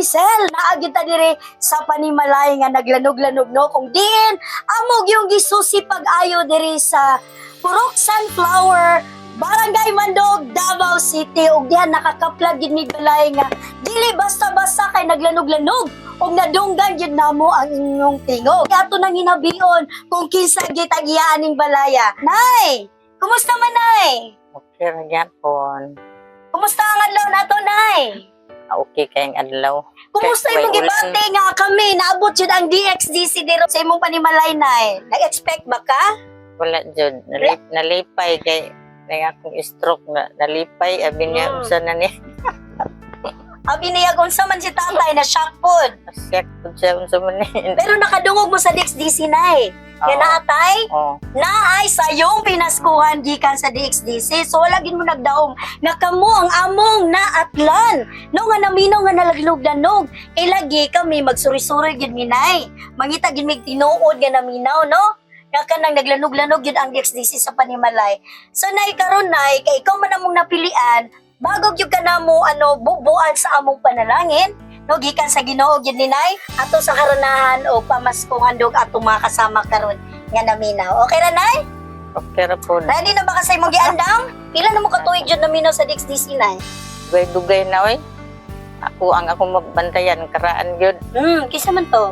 Michelle, naagit ta dire sa panimalay nga naglanog-lanog no kung din amog yung gisusi pag-ayo dire sa Purok Sunflower, Barangay Mandog, Davao City. Ug diha nakakaplag gid mi balay nga dili basta-basta kay naglanog-lanog ug nadunggan gid namo ang inyong tingog. Ato nang hinabion kung kinsa gid agianing balaya. Nay, kumusta man nay? Okay ra gyapon. Kumusta ang adlaw nato nay? Okay kayong adlaw. Kumusta Kay- imong may gibati nga kami naabot jud ang DXDC diro sa imong panimalay nay? Nag-expect ba ka? Wala jud. Nalipay kay akong stroke na nalipay abi niya usa na ni. Abi niya unsa man si tatay na shock pod. Siyak pud siya unsa man ni. Pero nakadungog mo sa DXDC nay. Kaya natay, Oh. naay sayong pinaskuhan gikan sa DXDC. So wala gid mo nagdaong nga kamo ang among naatlan. No nga naminaw nga nalaglog-lanog. Kay lagi kami magsuri-suri gid minay. Mangita gid mig tinuod nga naminaw no. Nga kanang naglanog-lanog gid ang DXDC sa panimalay. So nay karon nay kay ikaw man among napilian, bago gyud ka namo bubuan sa among panalangin. No, gikan sa Ginoo gyud ni nay ato sa karanahan o pamaskong handog atong mga kasama karon nga naminaw. Okay ra nay? Okay ra po. Ready na ba ka sa imong giandang? Pila na mo katuig jud naminaw sa DXDC nay? Dugay na oy. Ako mabantayan karaan gyud Kisa man to?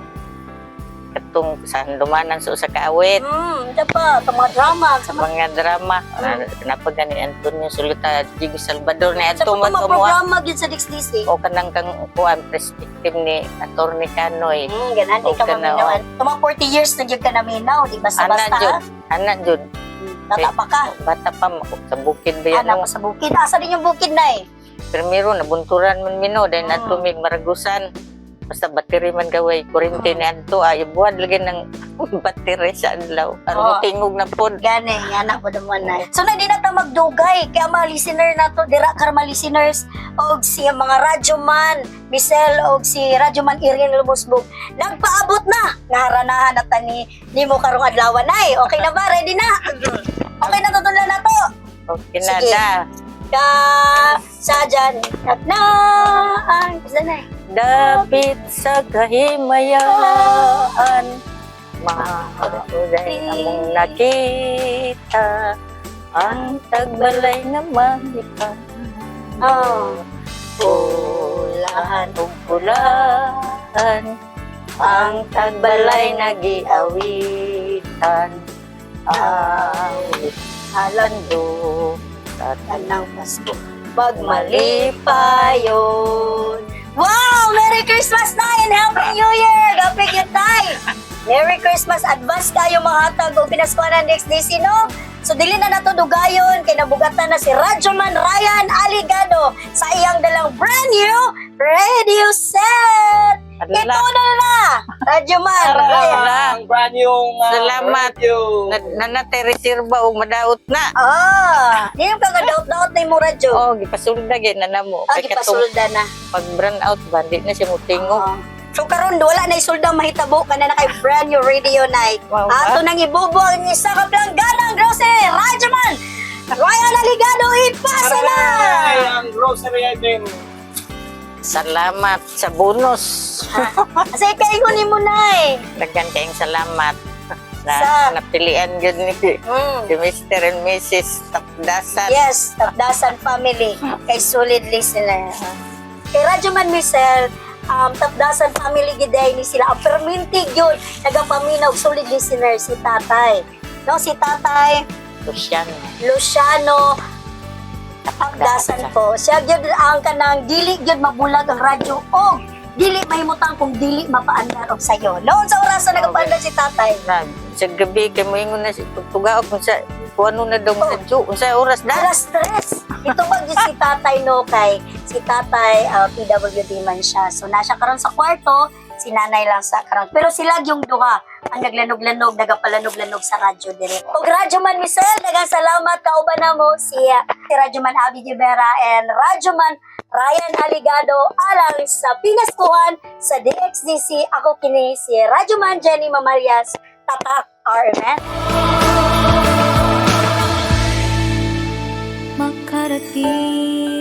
katong sa handumanan sa usa ka awit. Ito pa, itong mga drama. Sa mga drama napagani Antonio Solita, Jigo Salvador ni Sa adto mga man programa gyud sa DXDC. o kanang kang kuan perspective ni Attorney Canoy. Ganan di ka Okay na, maminawan. Itong mga 40 years na gyud ka naminaw, di ba? Basta-basta. Ana jud. Tata pa ka. Bata pa ako sa bukid ba yan. Anak pa sa bukid. Asa din yung bukid nay? Primero nabunturan man mino dahil natumig maragusan. Basta battery man gaway, kurente ni adto ay buwan lagi ng battery sa adlaw. Aron tingog na pod. Gani, anak po naman nay. So na di na ta magdugay kaya mga listener nato dira karma listeners og si mga radyoman Michelle og si radyoman Irene Lumusbog nagpaabot na nga haranahan na ni nimo karong adlaw nay. Okay na ba? Ready na? Okay na tutulan na to. Okay na Sige. da. Ka sadyan at na ay nay. Dapit sa kahimayaan, mahuday among nakita, ang tagbalay na mahika. Pulahan o pulahan, ang tagbalay nagiawitan, awit halando sa tanang Pasko, pagmalipayon. Wow! Merry Christmas na and Happy New Year! Gapig yun tay! Merry Christmas! Advance kayo mga hatag o pinaskuhan ng DXDC, no? So, dili na nato dugayon kay nabugatan na si Radyoman Ryan Aligado sa iyang dalang brand new radio set! Ito na! Radyoman Ryan! Ang brand yung Salamat. radio. Nanateresirba o madaot na. Di yung kagadaot-daot na yung radyo. Oh, gipasulda gyud na namo. Kay katong Pasulda na. pag brand out ba di na siya mutingog. So karon wala na isulda mahitabo ka na kay brand new radio night. Wow, Ato nang ibubo ang isa ka planggana grocery Radyoman Ryan Aligado ipasa na. Ay, ang grocery item. Salamat sa bonus. Kasi kayo ni mo na Daghan kayong salamat. Sa- Napilian gyud ni si Mr. and Mrs. Tapdasan. Yes, Tapdasan family kay solid listener. Kay Radyoman Michelle, Tapdasan family giday ni sila. Ang permintig yun, nagapaminaw solid listener si tatay. No, si tatay Luciano Tapdasan po. Siya gyud ang kanang dili gyud mabulag ang radyo o dili mahimutang kung dili mapaandar og sayo. Noon sa oras na nagapaandar si tatay. Sa gabi kay moingon na si tugaw kung sa kuano na daw radyo. Unsa oras na? Alas 3. Ito ba gyud si tatay no kay si tatay PWD man siya. So na siya karon sa kwarto, si nanay lang sa karon. Pero sila yung duha ang naglanog-lanog, nagapalanog-lanog sa radyo dire. Og Radyoman Michelle, daghang salamat kauban namo si Radyoman Abby Rivera and Radyoman Ryan Aligado alang sa pinaskuhan sa DXDC. Ako kini si Radyoman Jenny Mamalias, Tatak RMN. Makarating